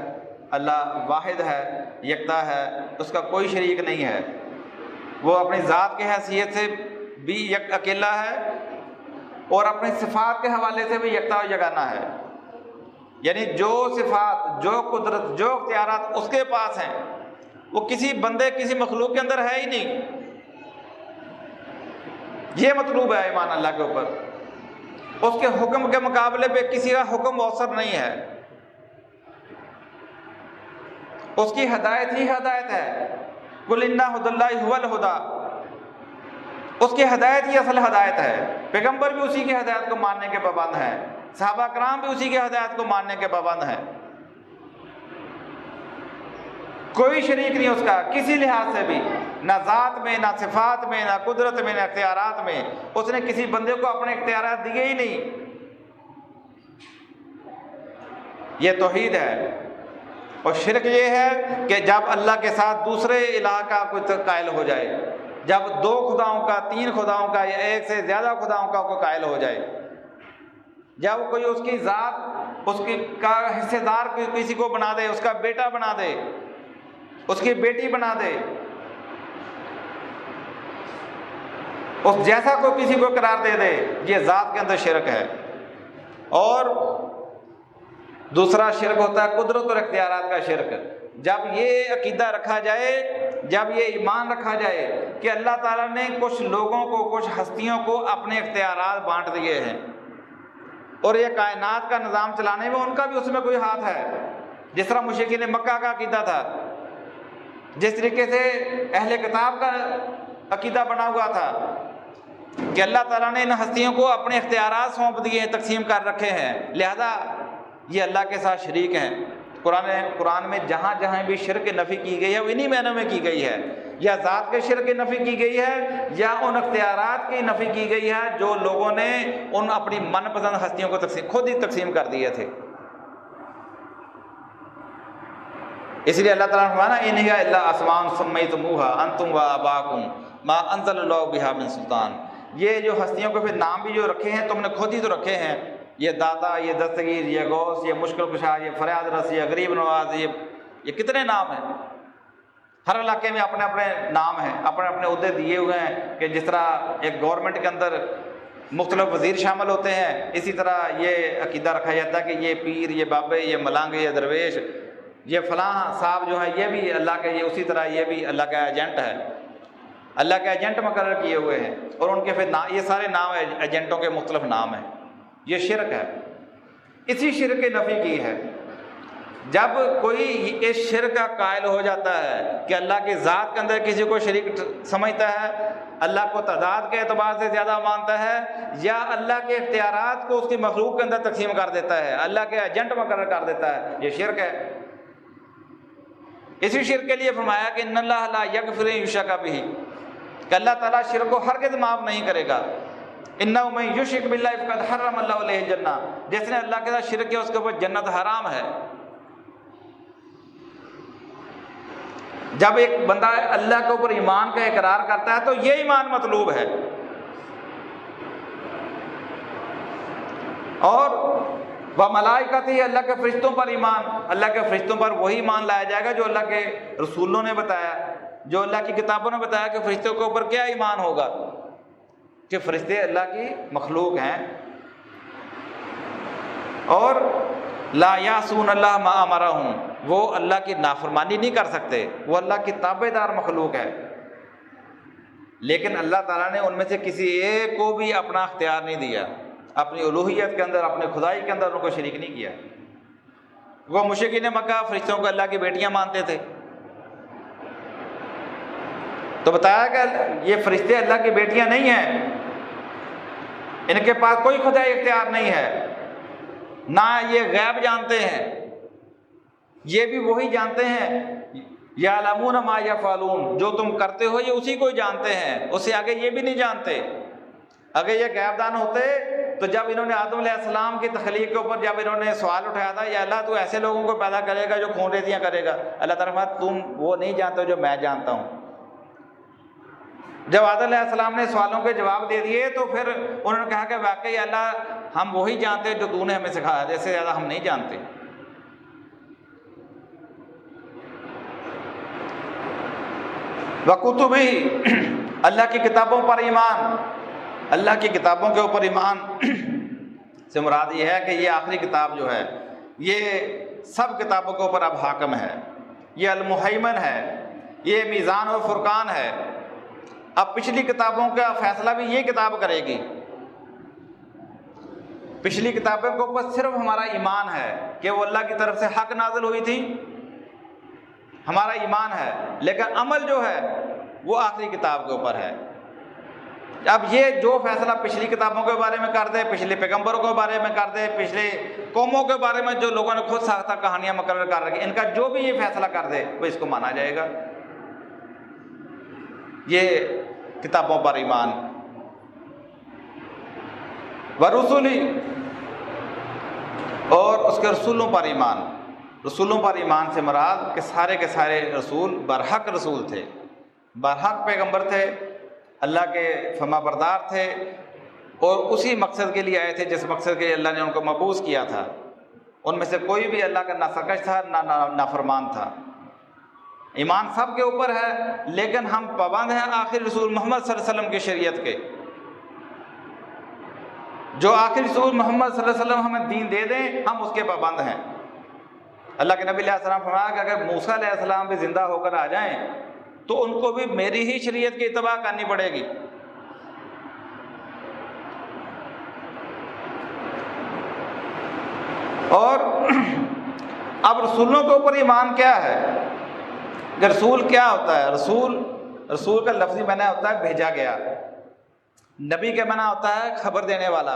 अल्लाह वाहिद है, यकता है, उसका कोई शरीक नहीं है, वो अपनी ज़ात के हैसियत से भी एक अकेला है और अपनी सिफ़ात के हवाले से भी यकता और यगाना है। यानी जो सिफ़ात, जो कुदरत, जो इख्तियारात उसके पास हैं, वो किसी बंदे, किसी मखलूक के अंदर है ही नहीं। ये मतलूब है ईमान अल्लाह के ऊपर। उसके हुक्म के मुकाबले पे किसी का हुक्म मौसर नहीं है। उसकी हदायत ही हदायत है। कुल इन्ना हुदल्लाहि हुवल हुदा, उसकी हदायत ही असल हदायत है। पैगंबर भी उसी की हदायत को मानने के पाबंद हैं, सहाबा कराम भी उसी की हदायत को मानने के पाबंद हैं। कोई शरीक नहीं उसका किसी लिहाज से भी, ना ज़ात में, ना सिफात में, ना कुदरत में, ना इख्तियारात में। उसने किसी बंदे को अपने इख्तियारात दिए ही नहीं। ये तौहीद है। और शिरक ये है कि जब अल्लाह के साथ दूसरे इलाह का कोई कायल हो जाए, जब 2 खुदाओं का, 3 खुदाओं का या 1 से ज़्यादा खुदाओं का कोई कायल हो जाए, जब कोई उसकी ज़ात, उसकी का हिस्सेदार किसी को बना दे, उसका बेटा बना दे, उसकी बेटी बना दे, उस जैसा को किसी को करार दे दे, ये ज़ात के अंदर शिरक है। और दूसरा शिरक होता है कुदरत और इख्तियारात का शिरक। जब ये अकीदा रखा जाए, जब ये ईमान रखा जाए कि अल्लाह ताला ने कुछ लोगों को, कुछ हस्तियों को अपने इख्तियारात बांट दिए हैं और ये कायनात का निज़ाम चलाने में उनका भी उसमें कोई हाथ है, जिस तरह मुशरिकीन मक्का का अकीदा था, जिस तरीके से अहले किताब का अकीदा बना हुआ था कि अल्लाह ताला ने इन हस्तियों को अपने इख्तियारात सौंप दिए हैं, तकसीम कर रखे हैं, लिहाजा ये अल्लाह के साथ शरीक हैं। कुरान में जहाँ जहाँ भी शिर्क की नफ़ी की गई है वो इन्हीं मायनों में की गई है, या ज़ात के शिर्क की नफ़ी की गई है या उन इख्तियारात की नफ़ी की गई है जो लोगों ने उन अपनी मनपसंद हस्तियों को खुद ही तकसीम कर दिए थे। इसलिए अल्लाह ताला ने फरमाया इन हिया इल्ला अस्मान सम्मयतमूहा अंतुम व आबाकुम मा अंज़लल्लाहु बिहा मिन सुल्तान। ये जो हस्तियों के फिर नाम भी जो रखे हैं तुमने खुद ही तो रखे हैं, ये दाता, ये दस्तगीर, ये गौस, ये मुश्किल कुशा, ये फरियाद रस, ये गरीब नवाज, ये कितने नाम हैं। हर इलाके में अपने अपने नाम हैं, अपने अपने उहदे दिए हुए हैं कि जिस तरह एक गवर्नमेंट के अंदर मुख्तलिफ वज़ीर शामिल होते हैं, इसी तरह ये अकीदा रखा जाता है कि ये पीर, ये बाबे, ये मलांग, ये दरवेश, ये फ़लाँ साहब जो है ये भी अल्लाह के, ये उसी तरह ये भी अल्लाह का एजेंट है, अल्लाह के एजेंट मुकर्रर किए हुए हैं और उनके फिर ये सारे नाम एजेंटों के मुख्तलिफ नाम हैं। ये शिरक है। इसी शिरक की नफ़ी की है। जब कोई इस शिरक का कायल हो जाता है कि अल्लाह की ज़ात के अंदर किसी को शरीक समझता है, अल्लाह को तादाद के एतबार से ज़्यादा मानता है, या अल्लाह के इख्तियारात को उसकी मखलूक के अंदर तकसीम कर देता है, अल्लाह के एजेंट मुकर्रर कर देता है, ये शिरक है। इसी शिरक के लिए फरमाया कि इन्नल्लाह ला यगफिरु युश्रका बिही, कि अल्लाह ताला शिरक को हरगिज़ माफ़ नहीं करेगा। इन्नहु मन युश्रिक बिल्लाहि फ़क़द हर्रमल्लाहु अलैहि जन्नह, जिसने अल्लाह के साथ शिरक किया उसके ऊपर जन्नत हराम है। जब एक बंदा अल्लाह के ऊपर ईमान का इकरार करता है तो ये ईमान मतलूब है। और वह मलाइकती, अल्लाह के फरिश्तों पर ईमान, अल्लाह के फरिश्तों पर वही ईमान लाया जाएगा जो अल्लाह के रसूलों ने बताया, जो अल्लाह की किताबों ने बताया कि फरिश्तों के ऊपर क्या ईमान होगा, कि फरिश्ते अल्लाह की मखलूक हैं। और ला यासून अल्लाह मा अमरहुम, वो अल्लाह की नाफरमानी नहीं कर सकते, वो अल्लाह की ताबेदार मखलूक है। लेकिन अल्लाह ताला ने उनमें से किसी एक को भी अपना अख्तियार नहीं दिया, अपनी उलूहियत के अंदर, अपने खुदाई के अंदर उनको शरीक नहीं किया। वो मुशरिकीन मक्का फरिश्तों को अल्लाह की बेटियां मानते थे, तो बताया कि ये फरिश्ते अल्लाह की बेटियां नहीं हैं, इनके पास कोई खुदाई इख्तियार नहीं है, ना ये गैब जानते हैं, ये भी वही जानते हैं यालमून मा यफ़अलून, जो तुम करते हो ये उसी को ही जानते हैं, उससे आगे ये भी नहीं जानते। अगर ये गैबदान होते तो जब इन्होंने आदम अलैहिस्सलाम की तख्लीक के ऊपर जब इन्होंने सवाल उठाया था, या अल्लाह तू ऐसे लोगों को पैदा करेगा जो खून रेतियाँ करेगा, अल्लाह ताला फरमाया तुम वो नहीं जानते जो मैं जानता हूँ। जब आदम अलैहिस्सलाम ने सवालों के जवाब दे दिए तो फिर उन्होंने कहा कि वाकई अल्लाह हम वही जानते हैं जो तूने हमें सिखाया, जैसे ज़्यादा हम नहीं जानते। वकुतुबी, अल्लाह की किताबों पर ईमान, अल्लाह की किताबों के ऊपर ईमान से मुराद ये है कि ये आखिरी किताब जो है ये सब किताबों के ऊपर अब हाकम है, ये अल-मुहैमन है, ये मीज़ान और फुरकान है। अब पिछली किताबों का फैसला भी ये किताब करेगी। पिछली किताबों के ऊपर सिर्फ हमारा ईमान है कि वो अल्लाह की तरफ से हक नाज़िल हुई थी, हमारा ईमान है, लेकिन अमल जो है वो आखिरी किताब के ऊपर है। अब ये जो फैसला पिछली किताबों के बारे में कर दे, पिछले पैगंबरों के बारे में कर दे, पिछले कौमों के बारे में जो लोगों ने खुद साख्ता कहानियां मुकर्रर कर रखी, इनका जो भी ये फैसला कर दे वो इसको माना जाएगा। ये किताबों पर ईमान। व रसूली, और उसके रसूलों पर ईमान। रसूलों पर ईमान से मुराद के सारे रसूल बरहक रसूल थे, बरहक पैगंबर थे, अल्लाह के फरमाबरदार थे और उसी मकसद के लिए आए थे जिस मकसद के लिए अल्लाह ने उनको मबूस किया था। उनमें से कोई भी अल्लाह का ना सरकश था ना नाफरमान था। ईमान सब के ऊपर है, लेकिन हम पाबंद हैं आखिर रसूल मोहम्मद सल्लल्लाहु अलैहि वसल्लम की शरीयत के। जो आखिर रसूल मोहम्मद सल्लल्लाहु अलैहि वसल्लम हमें दीन दे दें, हम उसके पाबंद हैं। अल्लाह के नबी अलैहि सलाम फरमाया कि अगर मूसा अलैहि सलाम भी ज़िंदा होकर आ जाएं तो उनको भी मेरी ही शरीयत की इत्तबा करनी पड़ेगी। और अब रसूलों के ऊपर ईमान क्या है? कि रसूल क्या होता है? रसूल का लफ्ज़ी माना होता है भेजा गया। नबी के माना होता है खबर देने वाला।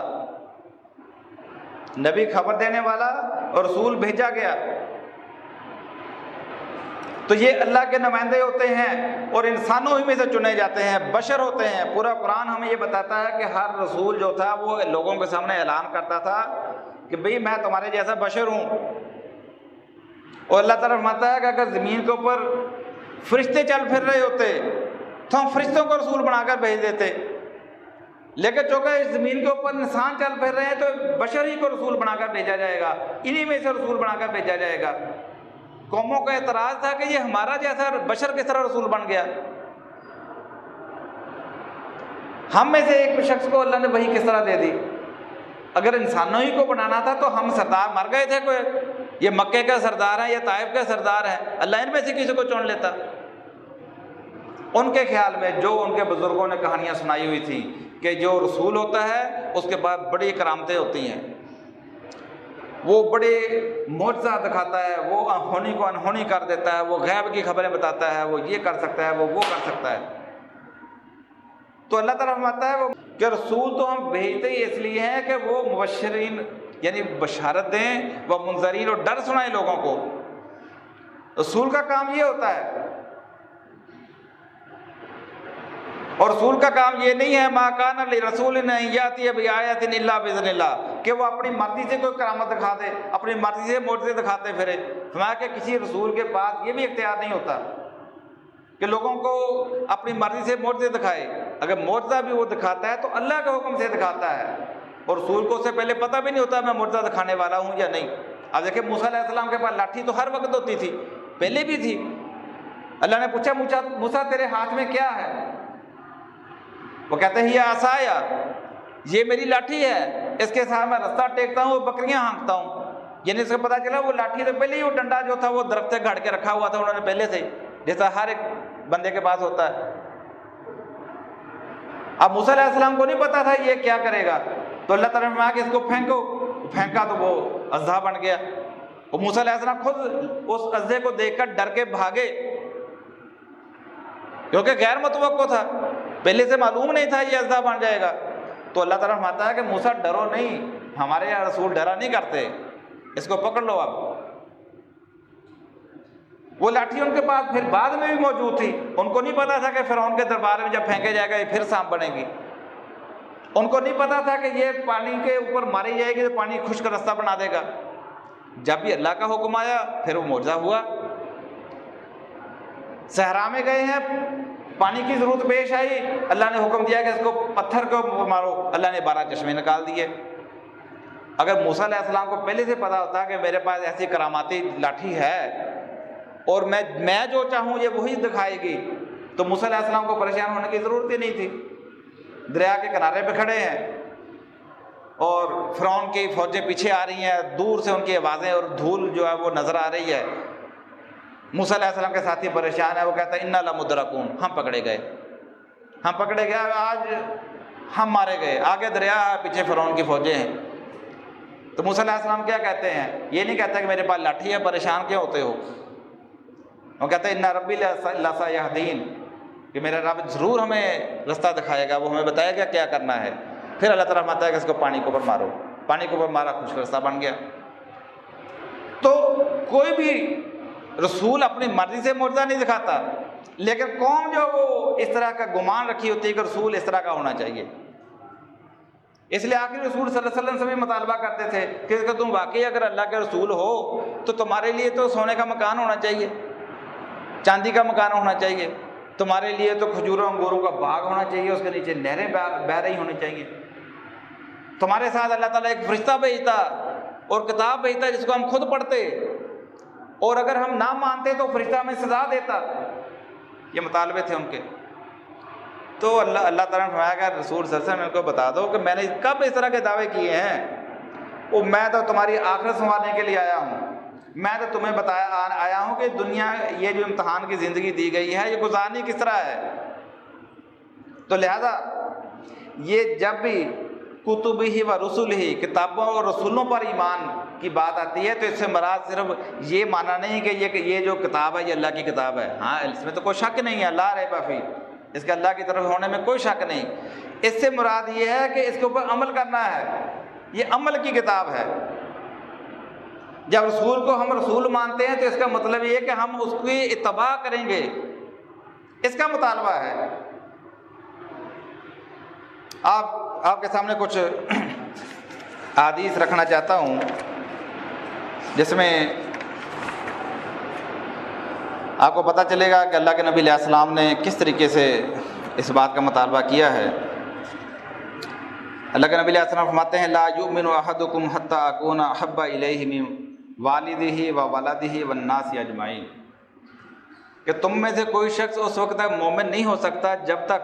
नबी खबर देने वाला और रसूल भेजा गया। तो ये अल्लाह के नुमाइंदे होते हैं और इंसानों ही में से चुने जाते हैं, बशर होते हैं। पूरा कुरान हमें ये बताता है कि हर रसूल जो था वो लोगों के सामने ऐलान करता था कि भाई मैं तुम्हारे जैसा बशर हूँ। और अल्लाह ताला फरमाता है कि अगर ज़मीन के ऊपर फरिश्ते चल फिर रहे होते तो हम फरिश्तों को रसूल बनाकर भेज देते, लेकिन चूँकि इस ज़मीन के ऊपर इंसान चल फिर रहे हैं तो बशर ही को रसूल बनाकर भेजा जाएगा, इन्हीं में से रसूल बनाकर भेजा जाएगा। कौमों का एतराज़ था कि ये हमारा जैसा बशर किस तरह रसूल बन गया। हम में से एक शख्स को अल्लाह ने वही किस तरह दे दी। अगर इंसानों ही को बनाना था तो हम सरदार मर गए थे, कोई ये मक्के का सरदार है, ये ताइफ का सरदार है, अल्लाह इनमें से किसी को चुन लेता। उनके ख्याल में जो उनके बुजुर्गों ने कहानियाँ सुनाई हुई थी कि जो रसूल होता है उसके बाद बड़ी करामतें होती हैं, वो बड़े मोज़ा दिखाता है, वो अनहोनी को अनहोनी कर देता है, वो गैब की खबरें बताता है, वो ये कर सकता है, वो कर सकता है। तो अल्लाह ताला फरमाता है वो कि रसूल तो हम भेजते ही इसलिए हैं कि वो मुबश्शिरीन यानी बशारत दें, व मुनज़रीन और डर सुनाएं लोगों को। रसूल का काम ये होता है। और रसूल का काम ये नहीं है मा कान लिरसूल याती बिआयतिन इल्ला बिइज़्निल्लाह कि वो अपनी मर्जी से कोई करामत दिखा दे, अपनी मर्जी से मोज़े दिखाते फिरे। फरमाया कि किसी रसूल के पास ये भी इख्तियार नहीं होता कि लोगों को अपनी मर्जी से मोज़े दिखाए। अगर मोज़ा भी वो दिखाता है तो अल्लाह के हुक्म से दिखाता है, और रसूल को उससे पहले पता भी नहीं होता मैं मोज़ा दिखाने वाला हूँ या नहीं। अब देखिए मूसा अलैहिस्सलाम के पास लाठी तो हर वक्त होती थी, पहले भी थी। अल्लाह ने पूछा मूसा तेरे हाथ में क्या है? वो कहते हैं ये आसाया, ये मेरी लाठी है, इसके साथ मैं रास्ता टेकता हूँ, बकरियां हाँकता हूँ। यानी इसको पता चला वो लाठी से पहले ही वो डंडा जो था वो दरख्त से गाड़ के रखा हुआ था उन्होंने पहले से, जैसा हर एक बंदे के पास होता है। अब मूसा अलैहिस्सलाम को नहीं पता था ये क्या करेगा, तो अल्लाह ताला ने कहा कि इसको फेंको। फेंका तो वो अज़्ज़ा बन गया। और मूसा अलैहिस्सलाम खुद उस अज़्ज़े को देखकर डर के भागे, क्योंकि गैर मुतवक्को था, पहले से मालूम नहीं था ये अज़्ज़ा बन जाएगा। तो अल्लाह ताला फरमाता है कि मूसा डरो नहीं, हमारे यहाँ रसूल डरा नहीं करते, इसको पकड़ लो। अब वो लाठी उनके पास फिर बाद में भी मौजूद थी। उनको नहीं पता था कि फिरौन के दरबार में जब फेंके जाएगा ये फिर सांप बनेगी। उनको नहीं पता था कि ये पानी के ऊपर मारी जाएगी तो पानी खुश्क रास्ता बना देगा। जब भी अल्लाह का हुक्म आया फिर वो मौजज़ा हुआ। सहरा में गए हैं, पानी की ज़रूरत पेश आई, अल्लाह ने हुक्म दिया कि इसको पत्थर को मारो, अल्लाह ने 12 चश्मे निकाल दिए। अगर मूसा अलैहिस्सलाम को पहले से पता होता कि मेरे पास ऐसी करामाती लाठी है और मैं जो चाहूँ ये वही दिखाएगी, तो मूसा अलैहिस्सलाम को परेशान होने की ज़रूरत ही नहीं थी। दरिया के किनारे पे खड़े हैं और फ़िरौन की फ़ौजें पीछे आ रही हैं, दूर से उनकी आवाज़ें और धूल जो है वो नज़र आ रही है। मूसा अलैहिस्सलाम के साथी परेशान है, वो कहता है इन्ना लमुद्रकून, हम पकड़े गए, हम पकड़े गए, आज हम मारे गए। आगे दरिया है, पीछे फ़िरौन की फ़ौजें हैं। तो मूसा अलैहिस्सलाम क्या कहते हैं? ये नहीं कहता कि मेरे पास लाठी है, परेशान क्यों होते हो। वो कहते हैं इन्ना रब्बी लसयहदीन, कि मेरा रब ज़रूर हमें रास्ता दिखाएगा, वो हमें बताएगा क्या करना है। फिर अल्लाह ताला फरमाता है कि इसको पानी के ऊपर मारो। पानी के ऊपर मारा, खुश्क रास्ता बन गया। तो कोई भी रसूल अपनी मर्जी से मुर्दा नहीं दिखाता, लेकिन कौम जो वो इस तरह का गुमान रखी होती है कि रसूल इस तरह का होना चाहिए। इसलिए आखिर रसूल सल्लल्लाहु अलैहि वसल्लम से भी मुतालबा करते थे कि तुम वाकई अगर अल्लाह के रसूल हो तो तुम्हारे लिए तो सोने का मकान होना चाहिए, चांदी का मकान होना चाहिए, तुम्हारे लिए तो खजूरों अंगूरों का बाग होना चाहिए, उसके नीचे नहरें बह रही होनी चाहिए। तुम्हारे साथ अल्लाह ताला एक फरिश्ता भेजता और किताब भेजता जिसको हम खुद पढ़ते, और अगर हम ना मानते तो फरिश्ता हमें सजा देता। ये मुतालबे थे उनके। तो अल्लाह ताला ने फरमाया कि रसूल सल्लल्लाहु अलैहि वसल्लम को बता दो कि मैंने कब इस तरह के दावे किए हैं। वो मैं तो तुम्हारी आखिरत संवारने के लिए आया हूँ। मैं तो तुम्हें आया हूँ कि दुनिया, ये जो इम्तहान की ज़िंदगी दी गई है, ये गुजारनी किस तरह है। तो लिहाजा ये जब भी कुतुब ही व रसूल ही, किताबों और रसूलों पर ईमान की बात आती है, तो इससे मराद सिर्फ ये माना नहीं कि ये जो किताब है ये अल्लाह की किताब है। हाँ, इसमें तो कोई शक नहीं है, अल्लाह रहे बाफी, इसके अल्लाह की तरफ होने में कोई शक नहीं। इससे मुराद ये है कि इसके ऊपर अमल करना है, ये अमल की किताब है। जब रसूल को हम रसूल मानते हैं तो इसका मतलब ये है कि हम उसकी इत्तबा करेंगे, इसका मुतालबा है। आपके सामने कुछ हदीस रखना चाहता हूँ जिसमें आपको पता चलेगा कि अल्लाह के नबी अलैहिस्सलाम ने किस तरीके से इस बात का मुतालबा किया है। अल्लाह के नबी अलैहिस्सलाम फरमाते हैं, ला युमिनु अहदुकुम हत्ता अकूना अहब्बा इलैहि मिन वालिदिही व वलदिही वन्नासि अजमाइन, कि तुम में से कोई शख्स उस वक्त तक मोमिन नहीं हो सकता जब तक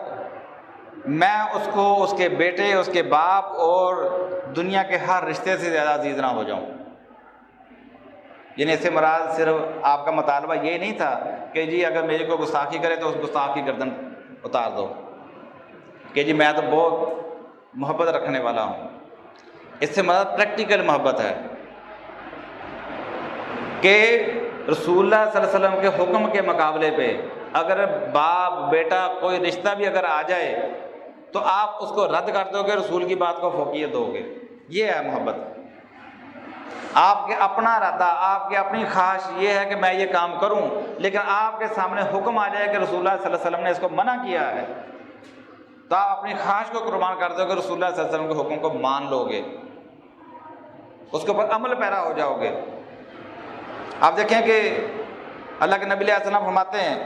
मैं उसको उसके बेटे, उसके बाप और दुनिया के हर रिश्ते से ज़्यादा अजीज़ ना हो जाऊँ। यानी इससे मुराद सिर्फ आपका मुतालबा ये नहीं था कि जी अगर मेरे को गुस्ताखी करे तो उस गुस्ताख की गर्दन उतार दो, कि जी मैं तो बहुत मोहब्बत रखने वाला हूँ। इससे मुराद प्रैक्टिकल मोहब्बत है कि रसूलुल्लाह सल्लल्लाहु अलैहि वसल्लम के हुक्म के मुकाबले पे अगर बाप बेटा कोई रिश्ता भी अगर आ जाए तो आप उसको रद्द कर दोगे, रसूल की बात को फौकियत दोगे। ये है मोहब्बत। आपके अपना इरादा, आपकी अपनी ख्वाहिश ये है कि मैं ये काम करूं, लेकिन आपके सामने हुक्म आ जाए कि रसूलुल्लाह सल्लल्लाहु अलैहि वसल्लम ने इसको मना किया है, तो आप अपनी ख्वाहिश को कुर्बान कर दोगे, रसूलुल्लाह सल्लल्लाहु अलैहि वसल्लम के हुक्म को मान लोगे, उसके ऊपर अमल पैरा हो जाओगे। आप देखें कि अल्लाह के नबी अलैहि सल्लम फरमाते हैं,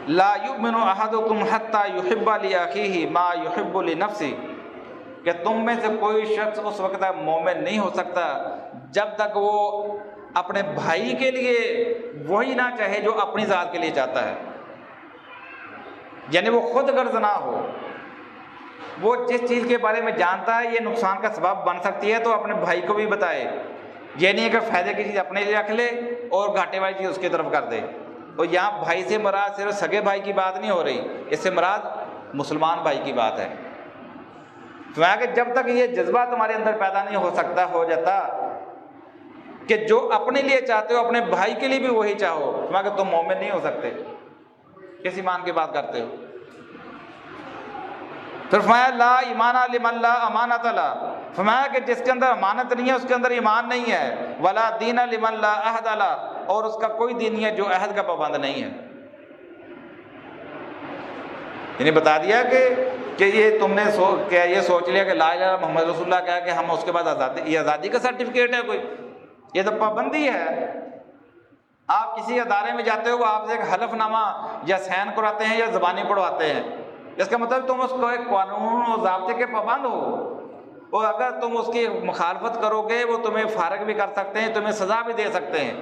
ला युमिनु अहदुकुम हत्ता युहिब्बा लि अखीही मा युहिब्बु लि नफ्सी, कि तुम में से कोई शख्स उस वक्त तक मोमिन नहीं हो सकता जब तक वो अपने भाई के लिए वही ना चाहे जो अपनी ज़ात के लिए चाहता है। यानी वो खुद गर्ज ना हो, वो जिस चीज़ के बारे में जानता है ये नुकसान का सबब बन सकती है तो अपने भाई को भी बताए। ये नहीं है कि फ़ायदे की चीज़ अपने लिए रख ले और घाटे वाली चीज़ उसकी तरफ कर दे। तो यहाँ भाई से मुराद सिर्फ सगे भाई की बात नहीं हो रही, इससे मुराद मुसलमान भाई की बात है। तो कि जब तक ये जज्बा तुम्हारे अंदर पैदा नहीं हो जाता कि जो अपने लिए चाहते हो अपने भाई के लिए भी वही चाहो, तो तुम मोमिन नहीं हो सकते। किस ईमान की बात करते हो? तो फरमाया ला ईमान लिमन ला अमानत ला, फरमाया कि जिसके अंदर अमानत नहीं है उसके अंदर ईमान नहीं है। वला दीन लिमन ला अहद ला, और उसका कोई दीन नहीं है जो अहद का पाबंद नहीं है। इन्हें बता दिया कि ये तुमने क्या ये सोच लिया कि ला इलाहा इल्लल्लाह मोहम्मद रसूलुल्लाह क्या कि हम उसके बाद आज़ादी, ये आज़ादी का सर्टिफिकेट है कोई? ये तो पाबंदी है। आप किसी अदारे में जाते हो वो आपसे एक हलफनामा या सैन कराते हैं या ज़बानी पढ़वाते हैं, इसका मतलब तुम उसको एक कानून और ज़ाब्ते के पाबंद हो, और अगर तुम उसकी मुखालफत करोगे वो तुम्हें फारग भी कर सकते हैं, तुम्हें सज़ा भी दे सकते हैं।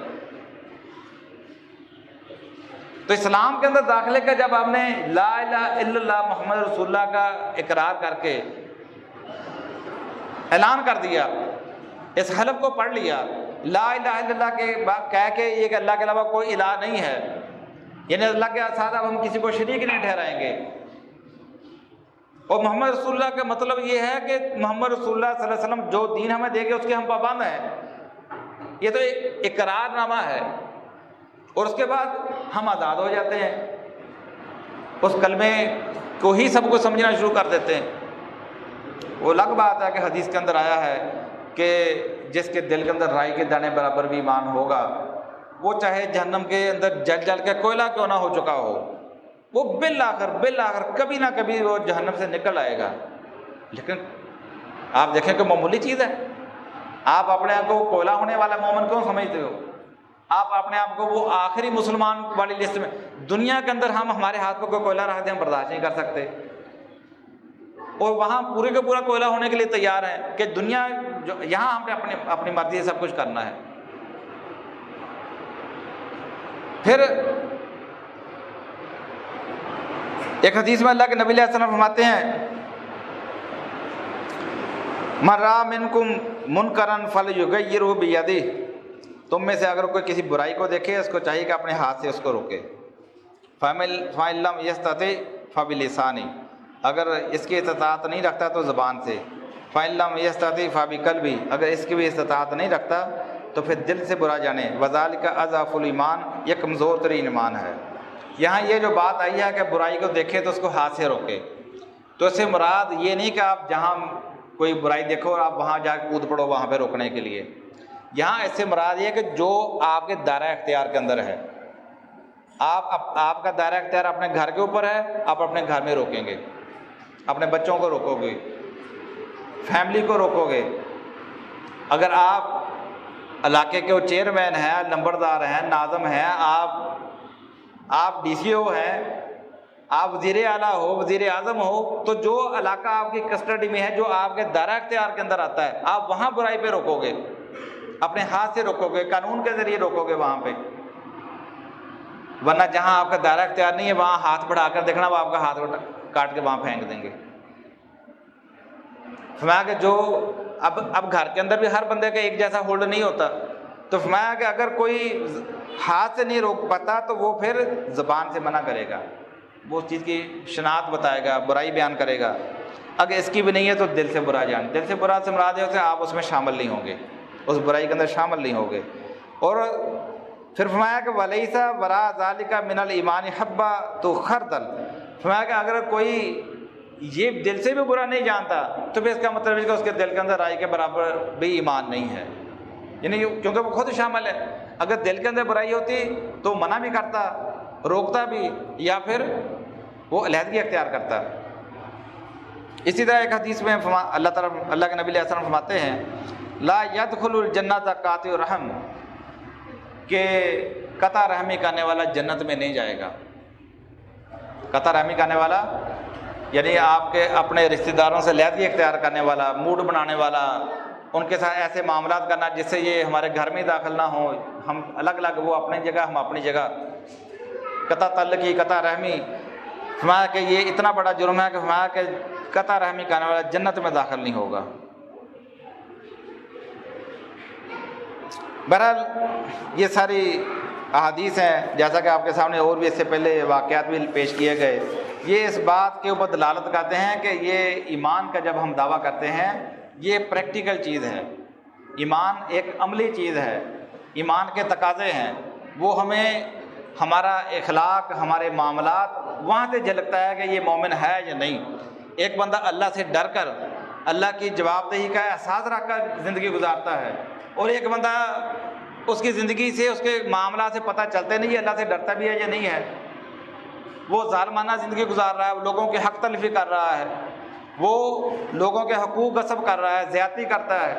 तो इस्लाम के अंदर दाखिले का जब आपने ला इलाहा इल्लल्लाह मोहम्मद रसूलुल्लाह का इकरार करके ऐलान कर दिया, इस हलफ को पढ़ लिया, ला इलाहा इल्लल्लाह के कह के ये कि अल्लाह के अलावा कोई इलाह नहीं है, यानी अल्लाह के साथ अब हम किसी को शरीक नहीं ठहराएंगे। और मोहम्मद रसूलुल्लाह का मतलब ये है कि मोहम्मद रसूलुल्लाह सल्लल्लाहु अलैहि वसल्लम जो दीन हमें देंगे उसके हम पाबंद हैं। ये तो एक इकरारनामा है, और उसके बाद हम आज़ाद हो जाते हैं, उस कलमे को ही सब कुछ समझना शुरू कर देते हैं। वो अलग बात है कि हदीस के अंदर आया है कि जिसके दिल के अंदर राई के दाने बराबर भी ईमान होगा, वो चाहे जहन्नम के अंदर जल जल के कोयला क्यों ना हो चुका हो, वो बिल आखिर कभी ना कभी वो जहन्नम से निकल आएगा। लेकिन आप देखें कि मामूली चीज़ है। आप अपने आप को कोयला होने वाला मोमिन क्यों समझते हो? आप अपने आप को वो आखिरी मुसलमान वाली लिस्ट में, दुनिया के अंदर हम हमारे हाथ पर कोई कोयला रख दें हम बर्दाश्त नहीं कर सकते, और वहाँ पूरे का पूरा कोयला होने के लिए तैयार हैं कि दुनिया जो यहाँ हमने अपनी मर्जी से सब कुछ करना है। फिर एक हदीस में अल्लाह के नबी अलैहि सल्लम फरमाते हैं, मर्रा मिनकुम मुनकरन फलयुगय्यिरहु बियदिही, तुम में से अगर कोई किसी बुराई को देखे उसको चाहिए कि अपने हाथ से उसको रोके। फ़इन लम यस्तति फबिलिसानी, अगर इसकी इस्तात नहीं रखता तो ज़बान से। फ़इन लम यस्तति फबिक़ल्बी, अगर इसकी भी इस्तात नहीं रखता तो फिर दिल से बुरा जाने। वज़ालिका अज़अफ़ुल ईमान, यह कमज़ोर तरीन ईमान है। यहाँ ये जो बात आई है कि बुराई को देखे तो उसको हाथ से रोके, तो इससे मुराद ये नहीं कि आप जहाँ कोई बुराई देखो और आप वहाँ जाकर कूद पड़ो वहाँ पे रोकने के लिए। यहाँ इससे मुराद ये कि जो आपके दायरा इख्तियार के अंदर है, आपका दायरा इख्तियार अपने घर के ऊपर है, आप अपने घर में रोकेंगे, अपने बच्चों को रोकोगे, फैमिली को रोकोगे। अगर आप इलाके के चेयरमैन हैं, नंबरदार हैं, नाज़म हैं, आप DCO हैं, आप वज़ीर आला हो, वज़ीर आज़म हो, तो जो इलाका आपकी कस्टडी में है, जो आपके दायरा इख्तियार के अंदर आता है, आप वहाँ बुराई पे रोकोगे, अपने हाथ से रोकोगे, कानून के ज़रिए रोकोगे वहाँ पे। वरना जहाँ आपका दायरा इख्तियार नहीं है वहाँ हाथ बढ़ाकर देखना, वो आपका हाथ काट के वहाँ फेंक देंगे। फरमाया कि जो अब घर के अंदर भी हर बंदे का एक जैसा होल्ड नहीं होता, तो फरमाया कि अगर कोई हाथ से नहीं रोक पाता तो वो फिर ज़बान से मना करेगा, वो उस चीज़ की शनाख्त बताएगा, बुराई बयान करेगा। अगर इसकी भी नहीं है तो दिल से बुरा जान, दिल से बुरा से मुराद है आप उसमें शामिल नहीं होंगे, उस बुराई के अंदर शामिल नहीं होंगे। और फिर फरमाया कि वलैसा वरा ज़ालिका मिनल ईमान हब्बा तो खरदल, फरमाया कि अगर कोई ये दिल से भी बुरा नहीं जानता तो फिर इसका मतलब है कि उसके दिल के अंदर राई के बराबर भी ईमान नहीं है, यानी क्योंकि वो खुद शामिल है। अगर दिल के अंदर बुराई होती तो मना भी करता, रोकता भी, या फिर वो अलहदगी अख्तियार करता। इसी तरह एक हदीस में अल्लाह के नबी अलैहि सल्लम फरमाते हैं, ला यदखुलुल जन्नत कातिउर रहम, के कता रहमी करने वाला जन्नत में नहीं जाएगा। कता रहमी करने वाला यानी आपके अपने रिश्तेदारों से अलहदगी अख्तियार करने वाला, मूड बनाने वाला, उनके साथ ऐसे मामलात करना जिससे ये हमारे घर में दाखिल ना हो, हम अलग अलग, वो अपनी जगह हम अपनी जगह। कता तल्लकी कता रहमी, फरमाया कि ये इतना बड़ा जुर्म है कि फरमाया कि कता रहमी करने वाला जन्नत में दाखिल नहीं होगा। बहरहाल ये सारी अहादीस हैं, जैसा कि आपके सामने और भी इससे पहले वाक़यात भी पेश किए गए, ये इस बात के ऊपर दलालत करते हैं कि ये ईमान का जब हम दावा करते हैं ये प्रैक्टिकल चीज़ है, ईमान एक अमली चीज़ है, ईमान के तकाज़े हैं, वो हमें हमारा इखलाक, हमारे मामलात वहाँ से झलकता है कि ये मोमिन है या नहीं। एक बंदा अल्लाह से डर कर, अल्लाह की जवाबदेही का एहसास रख कर ज़िंदगी गुजारता है, और एक बंदा उसकी ज़िंदगी से, उसके मामला से पता चलते नहीं अल्लाह से डरता भी है या नहीं है। वो ज़ालिमाना ज़िंदगी गुजार रहा है, वो लोगों के हक़ तलफ़ी कर रहा है, वो लोगों के हकूक़ गस्ब कर रहा है, ज़्यादती करता है,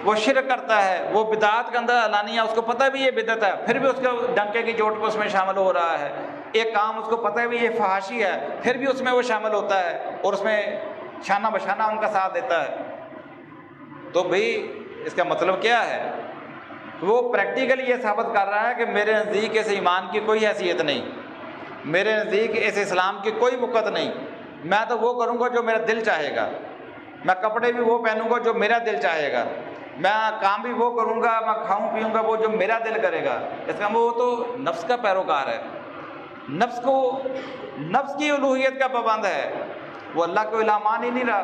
वो शिरक करता है, वो बिदात के अंदर अलानिया, उसको पता भी ये बिदत है, फिर भी उसके डंके की चोट पर उसमें शामिल हो रहा है। एक काम उसको पता है भी ये फहाशी है, फिर भी उसमें वो शामिल होता है और उसमें शाना बशाना उनका साथ देता है। तो भाई इसका मतलब क्या है? वो प्रैक्टिकली ये साबित कर रहा है कि मेरे नज़दीक इस ईमान की कोई हैसियत नहीं, मेरे नज़दीक इस इस्लाम की कोई वक़्त नहीं। मैं तो वो करूँगा जो मेरा दिल चाहेगा, मैं कपड़े भी वो पहनूँगा जो मेरा दिल चाहेगा, मैं काम भी वो करूँगा, मैं खाऊँ पीऊँगा वो जो मेरा दिल करेगा। इसका वो तो नफ्स का पैरोकार है, नफ्स की उलूहियत का पाबंद है, वो अल्लाह को इलाह मान ही नहीं रहा,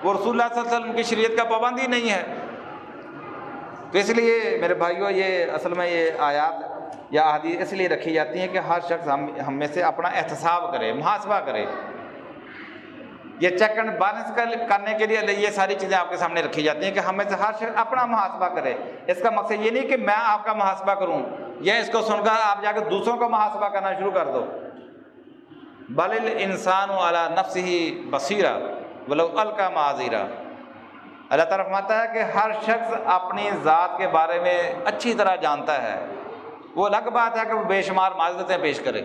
वो रसूलुल्लाह सल्लल्लाहु अलैहि वसल्लम की शरीयत का पाबंद ही नहीं है। तो इसलिए मेरे भाइयों ये असल में ये आयात या हदीस इसलिए रखी जाती हैं कि हर शख्स हम में से अपना एहतसाब करे, मुहासबा करे। ये चेक एंड बैलेंस करने के लिए ये सारी चीज़ें आपके सामने रखी जाती हैं कि हम में से हर शख्स अपना मुहासबा करे। इसका मकसद ये नहीं कि मैं आपका मुहासबा करूं या इसको सुनकर आप जाकर दूसरों का मुहासबा करना शुरू कर दो। बलिल इंसानु अला नफ्सिही बसीरा वलो अलका माज़ीरा। अल्लाह ताला फरमाता है कि हर शख्स अपनी ज़ात के बारे में अच्छी तरह जानता है। वो अलग बात है कि वो बेशुमार माज़रतें पेश करे।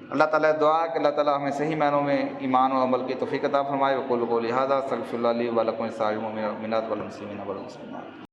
अल्लाह ताला दुआ है कि अल्लाह ताला हमें सही मायनों में ईमान और अमल की तौफ़ीक़ अता फ़रमाए। वक़ुलु क़ौली हाज़ा अस्तग़फ़िरुल्लाह ली व लकुम लिसाइरिल मुमिनीना वल मुस्लिमीना वल मुस्लिमात।